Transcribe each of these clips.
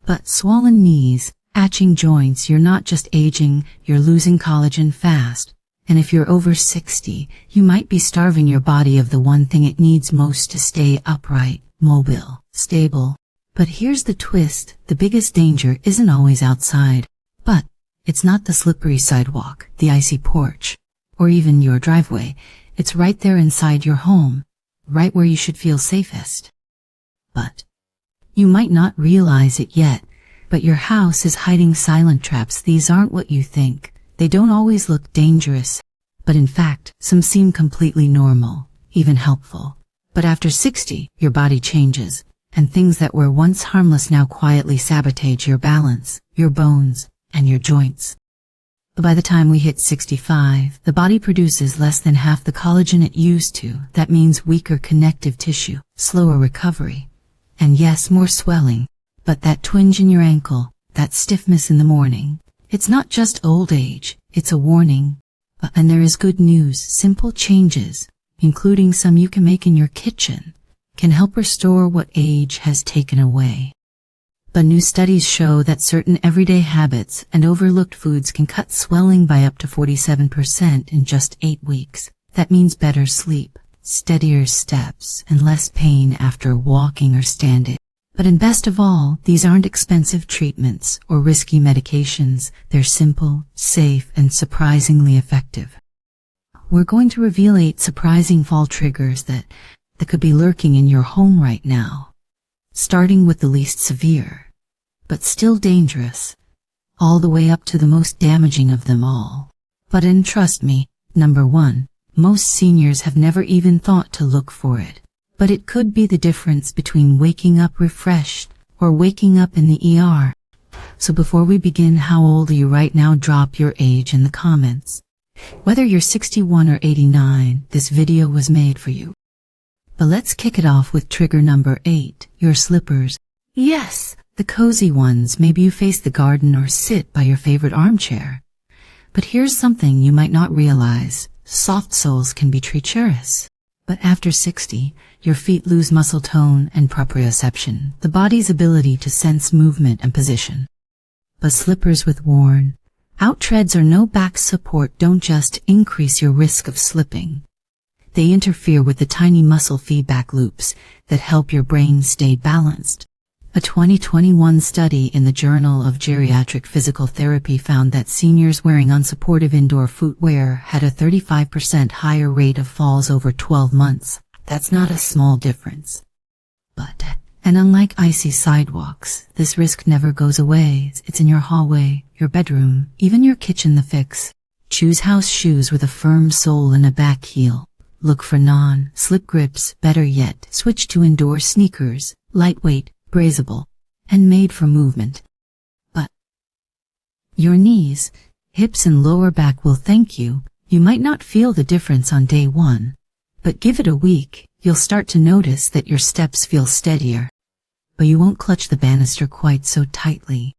But swollen knees, atching joints, you're not just aging, you're losing collagen fast. And if you're over 60, you might be starving your body of the one thing it needs most to stay upright, mobile, stable. But here's the twist, the biggest danger isn't always outside. But it's not the slippery sidewalk, the icy porch, or even your driveway. It's right there inside your home, right where you should feel safest. But you might not realize it yet, but your house is hiding silent traps. These aren't what you think. They don't always look dangerous, but in fact, some seem completely normal, even helpful. But after 60, your body changes, and things that were once harmless now quietly sabotage your balance, your bones, and your joints. By the time we hit 65, the body produces less than half the collagen it used to. That means weaker connective tissue, slower recovery, and yes, more swelling. But that twinge in your ankle, that stiffness in the morning, it's not just old age, it's a warning. And there is good news. Simple changes, including some you can make in your kitchen, can help restore what age has taken away. But new studies show that certain everyday habits and overlooked foods can cut swelling by up to 47% in just 8 weeks. That means better sleep, steadier steps, and less pain after walking or standing. But and best of all, these aren't expensive treatments or risky medications. They're simple, safe, and surprisingly effective. We're going to reveal 8 surprising fall triggers that could be lurking in your home right now, starting with the least severe, but still dangerous, all the way up to the most damaging of them all. And trust me, number 1, most seniors have never even thought to look for it. But it could be the difference between waking up refreshed or waking up in the ER. So before we begin, how old are you right now? Drop your age in the comments. Whether you're 61 or 89, this video was made for you. But let's kick it off with trigger number 8, your slippers. Yes, the cozy ones. Maybe you face the garden or sit by your favorite armchair. But here's something you might not realize. Soft soles can be treacherous. But after 60, your feet lose muscle tone and proprioception, the body's ability to sense movement and position. But slippers with worn out treads or no back support don't just increase your risk of slipping. They interfere with the tiny muscle feedback loops that help your brain stay balanced. A 2021 study in the Journal of Geriatric Physical Therapy found that seniors wearing unsupportive indoor footwear had a 35% higher rate of falls over 12 months. That's not a small difference. And unlike icy sidewalks, this risk never goes away. It's in your hallway, your bedroom, even your kitchen. The fix: choose house shoes with a firm sole and a back heel. Look for non-slip grips. Better yet, switch to indoor sneakers, lightweight, brazeable, and made for movement. But your knees, hips, and lower back will thank you. You might not feel the difference on day 1, but give it a week, you'll start to notice that your steps feel steadier. But you won't clutch the banister quite so tightly.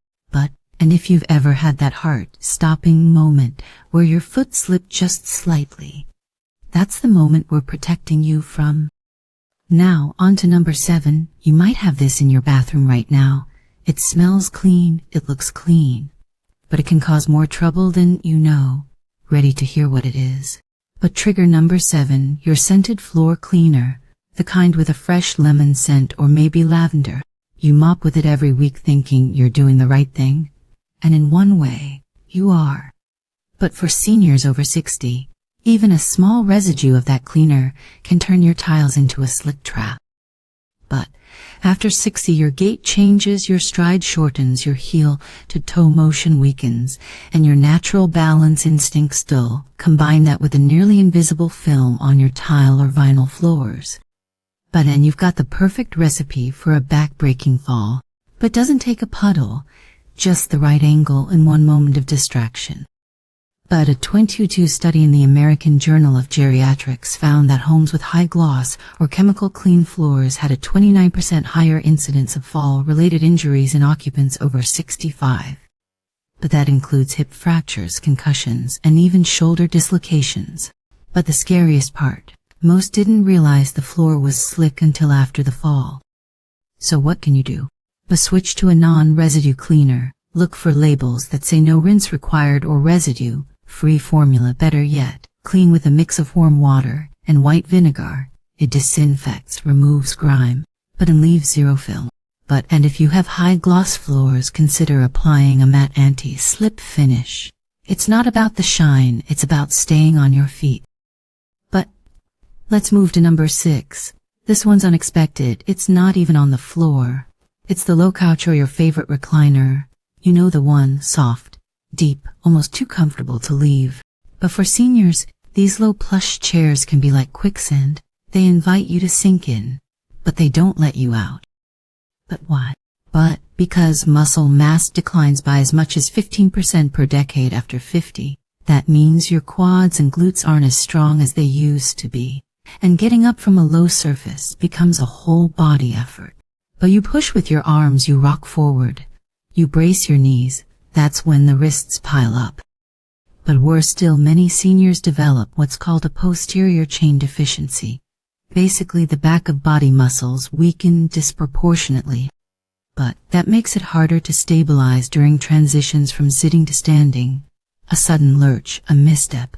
And if you've ever had that heart-stopping moment where your foot slipped just slightly, that's the moment we're protecting you from. Now, on to number 7. You might have this in your bathroom right now. It smells clean, it looks clean, but it can cause more trouble than you know. Ready to hear what it is? But trigger number 7, your scented floor cleaner, the kind with a fresh lemon scent or maybe lavender. You mop with it every week thinking you're doing the right thing, and in one way, you are. But for seniors over 60, even a small residue of that cleaner can turn your tiles into a slick trap. But after 60, your gait changes, your stride shortens, your heel-to-toe motion weakens, and your natural balance instincts dull. Combine that with a nearly invisible film on your tile or vinyl floors. And you've got the perfect recipe for a back-breaking fall. But doesn't take a puddle, just the right angle and one moment of distraction. But a 2022 study in the American Journal of Geriatrics found that homes with high gloss or chemical clean floors had a 29% higher incidence of fall-related injuries in occupants over 65. But that includes hip fractures, concussions, and even shoulder dislocations. But the scariest part, most didn't realize the floor was slick until after the fall. So what can you do? But switch to a non-residue cleaner. Look for labels that say no rinse required or residue-free formula. Better yet, clean with a mix of warm water and white vinegar. It disinfects, removes grime, but leaves zero film. And if you have high gloss floors, consider applying a matte anti-slip finish. It's not about the shine, it's about staying on your feet. But let's move to number 6. This one's unexpected. It's not even on the floor. It's the low couch or your favorite recliner. You know, the one, soft, deep, almost too comfortable to leave. But for seniors, these low plush chairs can be like quicksand. They invite you to sink in, but they don't let you out. But why? But because muscle mass declines by as much as 15% per decade after 50. That means your quads and glutes aren't as strong as they used to be. And getting up from a low surface becomes a whole body effort. But you push with your arms, you rock forward. You brace your knees. That's when the wrists pile up. But worse still, many seniors develop what's called a posterior chain deficiency. Basically, the back of body muscles weaken disproportionately. But that makes it harder to stabilize during transitions from sitting to standing. A sudden lurch, a misstep,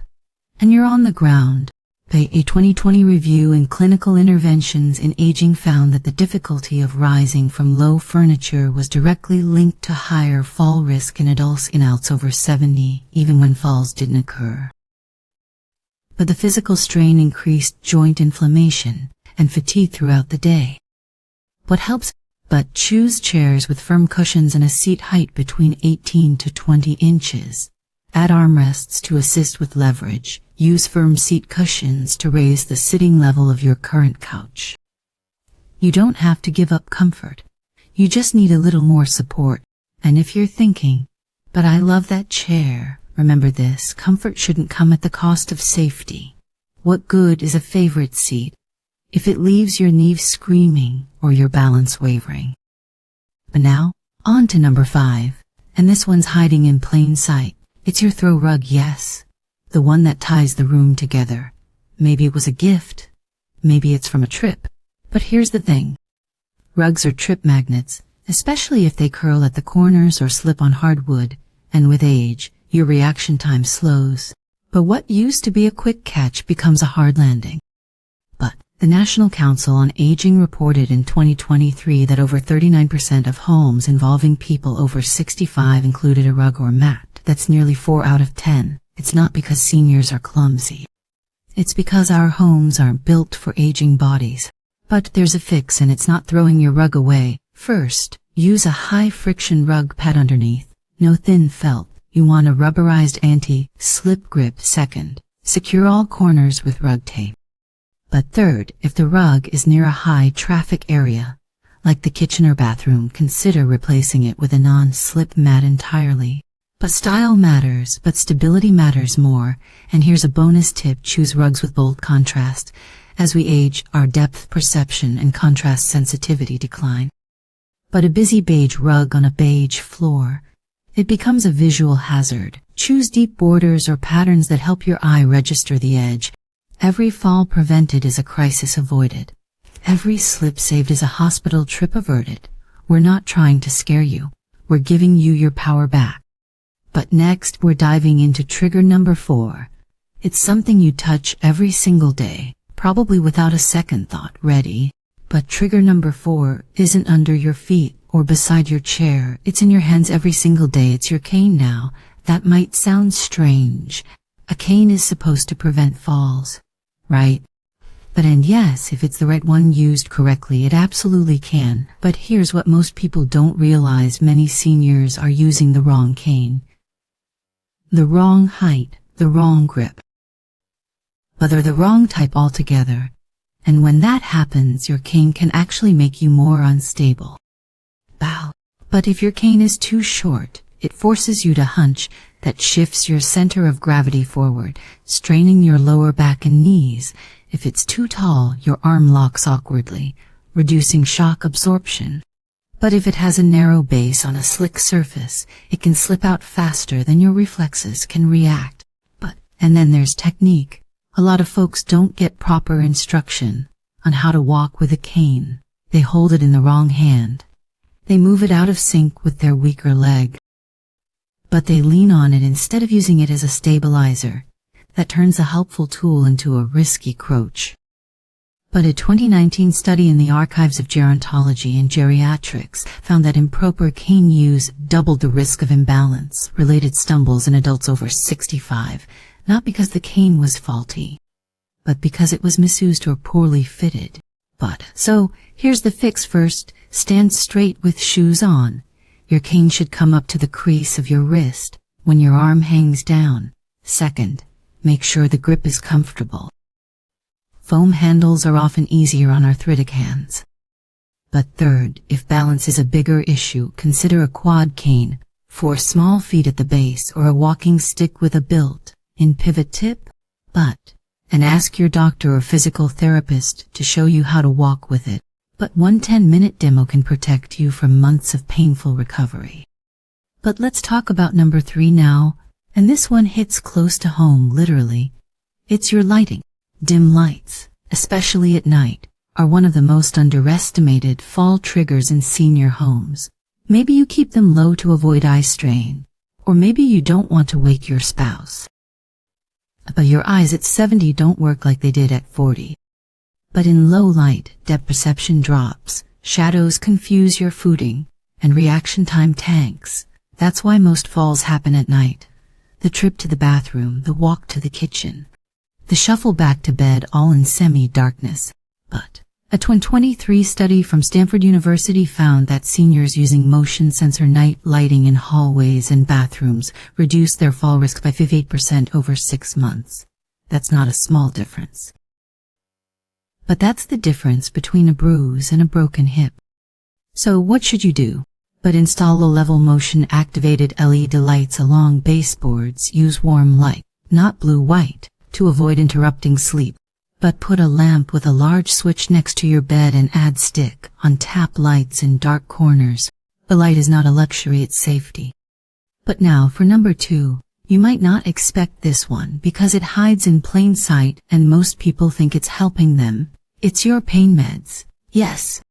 and you're on the ground. A 2020 review in clinical interventions in aging found that the difficulty of rising from low furniture was directly linked to higher fall risk in adults in adults over 70, even when falls didn't occur. But the physical strain increased joint inflammation and fatigue throughout the day. What helps? But choose chairs with firm cushions and a seat height between 18 to 20 inches. Add armrests to assist with leverage. Use firm seat cushions to raise the sitting level of your current couch. You don't have to give up comfort. You just need a little more support. And if you're thinking, but I love that chair, remember this: comfort shouldn't come at the cost of safety. What good is a favorite seat if it leaves your knees screaming or your balance wavering? But now, on to number 5. And this one's hiding in plain sight. It's your throw rug, yes. The one that ties the room together. Maybe it was a gift. Maybe it's from a trip. But here's the thing. Rugs are trip magnets, especially if they curl at the corners or slip on hardwood. And with age, your reaction time slows. But what used to be a quick catch becomes a hard landing. But the National Council on Aging reported in 2023 that over 39% of homes involving people over 65 included a rug or mat. That's nearly 4 out of 10. It's not because seniors are clumsy. It's because our homes aren't built for aging bodies. But there's a fix, and it's not throwing your rug away. First, use a high-friction rug pad underneath. No thin felt. You want a rubberized anti-slip grip. Second, secure all corners with rug tape. But third, if the rug is near a high-traffic area, like the kitchen or bathroom, consider replacing it with a non-slip mat entirely. But style matters, but stability matters more. And here's a bonus tip: choose rugs with bold contrast. As we age, our depth perception and contrast sensitivity decline. But a busy beige rug on a beige floor, it becomes a visual hazard. Choose deep borders or patterns that help your eye register the edge. Every fall prevented is a crisis avoided. Every slip saved is a hospital trip averted. We're not trying to scare you. We're giving you your power back. But next, we're diving into trigger number 4. It's something you touch every single day, probably without a second thought. Ready? But trigger number 4 isn't under your feet or beside your chair. It's in your hands every single day. It's your cane now. That might sound strange. A cane is supposed to prevent falls, right? And yes, if it's the right one used correctly, it absolutely can. But here's what most people don't realize: many seniors are using the wrong cane. The wrong height, the wrong grip. But they're the wrong type altogether. And when that happens, your cane can actually make you more unstable. Bow. But if your cane is too short, it forces you to hunch. That shifts your center of gravity forward, straining your lower back and knees. If it's too tall, your arm locks awkwardly, reducing shock absorption. But if it has a narrow base on a slick surface, it can slip out faster than your reflexes can react. And then there's technique. A lot of folks don't get proper instruction on how to walk with a cane. They hold it in the wrong hand. They move it out of sync with their weaker leg. But they lean on it instead of using it as a stabilizer. That turns a helpful tool into a risky crutch. But a 2019 study in the Archives of Gerontology and Geriatrics found that improper cane use doubled the risk of imbalance-related stumbles in adults over 65, not because the cane was faulty, but because it was misused or poorly fitted. So, here's the fix. First, stand straight with shoes on. Your cane should come up to the crease of your wrist when your arm hangs down. Second, make sure the grip is comfortable. Foam handles are often easier on arthritic hands. But third, if balance is a bigger issue, consider a quad cane, 4 small feet at the base, or a walking stick with a built-in pivot tip. And ask your doctor or physical therapist to show you how to walk with it. But one 10-minute demo can protect you from months of painful recovery. But let's talk about number 3 now, and this one hits close to home, literally. It's your lighting. Dim lights, especially at night, are one of the most underestimated fall triggers in senior homes. Maybe you keep them low to avoid eye strain, or maybe you don't want to wake your spouse. But your eyes at 70 don't work like they did at 40. But in low light, depth perception drops, shadows confuse your footing, and reaction time tanks. That's why most falls happen at night. The trip to the bathroom, the walk to the kitchen, the shuffle back to bed, all in semi-darkness. But a 2023 study from Stanford University found that seniors using motion sensor night lighting in hallways and bathrooms reduced their fall risk by 58% over 6 months. That's not a small difference. But that's the difference between a bruise and a broken hip. So what should you do? But install low-level motion-activated LED lights along baseboards. Use warm light, not blue-white, to avoid interrupting sleep. But put a lamp with a large switch next to your bed and add stick-on tap lights in dark corners. A light is not a luxury, it's safety. But now for number 2. You might not expect this one because it hides in plain sight and most people think it's helping them. It's your pain meds. Yes.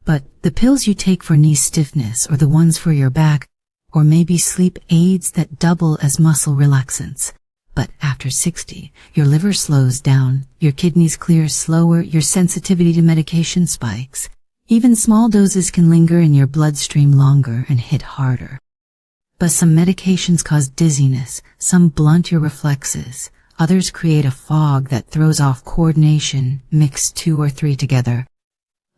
But the pills you take for knee stiffness or the ones for your back, or maybe sleep aids that double as muscle relaxants. But after 60, your liver slows down, your kidneys clear slower, your sensitivity to medication spikes. Even small doses can linger in your bloodstream longer and hit harder. But some medications cause dizziness, some blunt your reflexes, others create a fog that throws off coordination. Mix 2 or 3 together.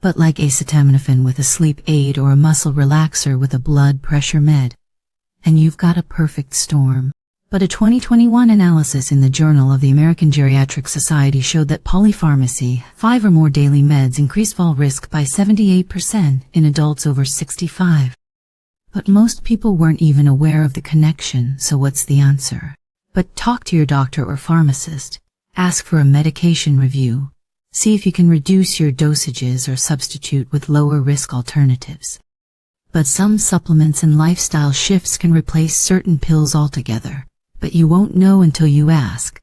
But like acetaminophen with a sleep aid or a muscle relaxer with a blood pressure med, and you've got a perfect storm. But a 2021 analysis in the Journal of the American Geriatric Society showed that polypharmacy, 5 or more daily meds, increased fall risk by 78% in adults over 65. But most people weren't even aware of the connection, so what's the answer? But talk to your doctor or pharmacist. Ask for a medication review. See if you can reduce your dosages or substitute with lower risk alternatives. But some supplements and lifestyle shifts can replace certain pills altogether. But you won't know until you ask.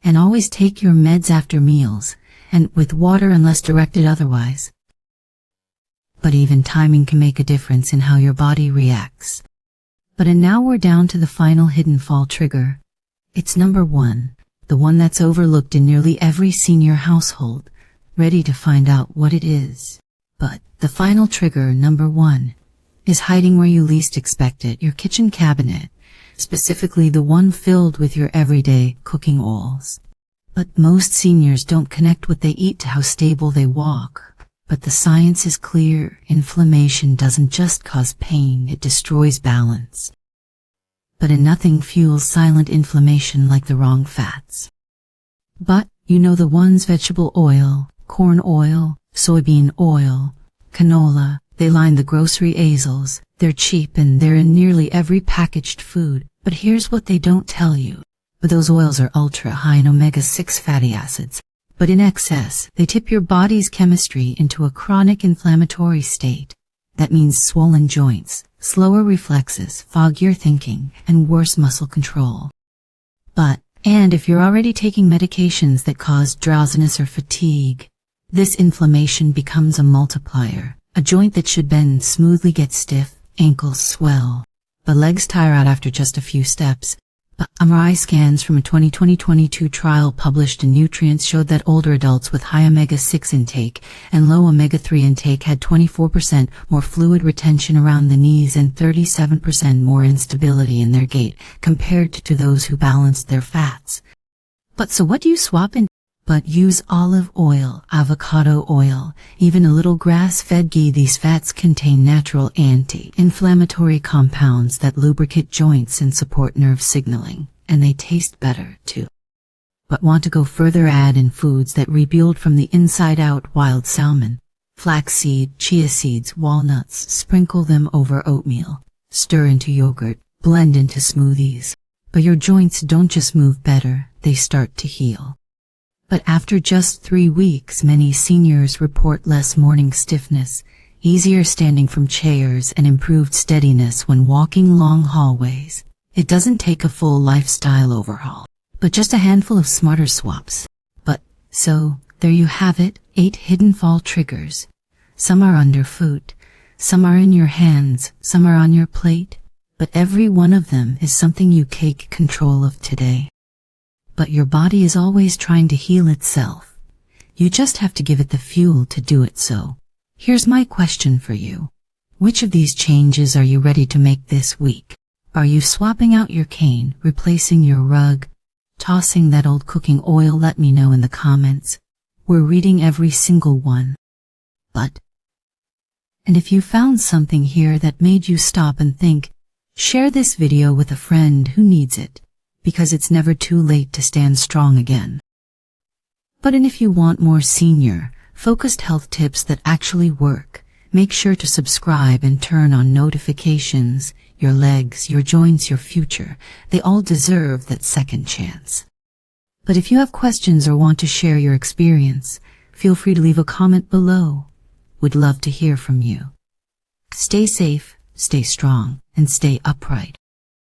And always take your meds after meals, and with water unless directed otherwise. But even timing can make a difference in how your body reacts. And now we're down to the final hidden fall trigger. It's number 1, the one that's overlooked in nearly every senior household. Ready to find out what it is? But the final trigger, number 1, is hiding where you least expect it, your kitchen cabinet. Specifically the one filled with your everyday cooking oils. But most seniors don't connect what they eat to how stable they walk. But the science is clear. Inflammation doesn't just cause pain, it destroys balance. But nothing fuels silent inflammation like the wrong fats. But, you know the ones: vegetable oil, corn oil, soybean oil, canola. They line the grocery aisles. They're cheap and they're in nearly every packaged food. But here's what they don't tell you. But those oils are ultra high in omega-6 fatty acids. But in excess, they tip your body's chemistry into a chronic inflammatory state. That means swollen joints, slower reflexes, foggier thinking, and worse muscle control. And if you're already taking medications that cause drowsiness or fatigue, this inflammation becomes a multiplier, A joint that should bend smoothly gets stiff, ankles swell, but legs tire out after just a few steps. But MRI scans from a 2022 trial published in Nutrients showed that older adults with high omega-6 intake and low omega-3 intake had 24% more fluid retention around the knees and 37% more instability in their gait compared to those who balanced their fats. But so what do you swap in? But use olive oil, avocado oil, even a little grass-fed ghee. These fats contain natural anti-inflammatory compounds that lubricate joints and support nerve signaling, and they taste better too. But want to go further? Add in foods that rebuild from the inside out: wild salmon, flaxseed, chia seeds, walnuts. Sprinkle them over oatmeal, stir into yogurt, blend into smoothies. But your joints don't just move better, they start to heal. But after just 3 weeks, many seniors report less morning stiffness, easier standing from chairs, and improved steadiness when walking long hallways. It doesn't take a full lifestyle overhaul, but just a handful of smarter swaps. So, there you have it, 8 hidden fall triggers. Some are underfoot, some are in your hands, some are on your plate, but every one of them is something you take control of today. But your body is always trying to heal itself. You just have to give it the fuel to do it. So, here's my question for you. Which of these changes are you ready to make this week? Are you swapping out your cane, replacing your rug, tossing that old cooking oil? Let me know in the comments. We're reading every single one. And if you found something here that made you stop and think, share this video with a friend who needs it, because it's never too late to stand strong again. And if you want more senior, focused health tips that actually work, make sure to subscribe and turn on notifications. Your legs, your joints, your future, they all deserve that second chance. But if you have questions or want to share your experience, feel free to leave a comment below. We'd love to hear from you. Stay safe, stay strong, and stay upright.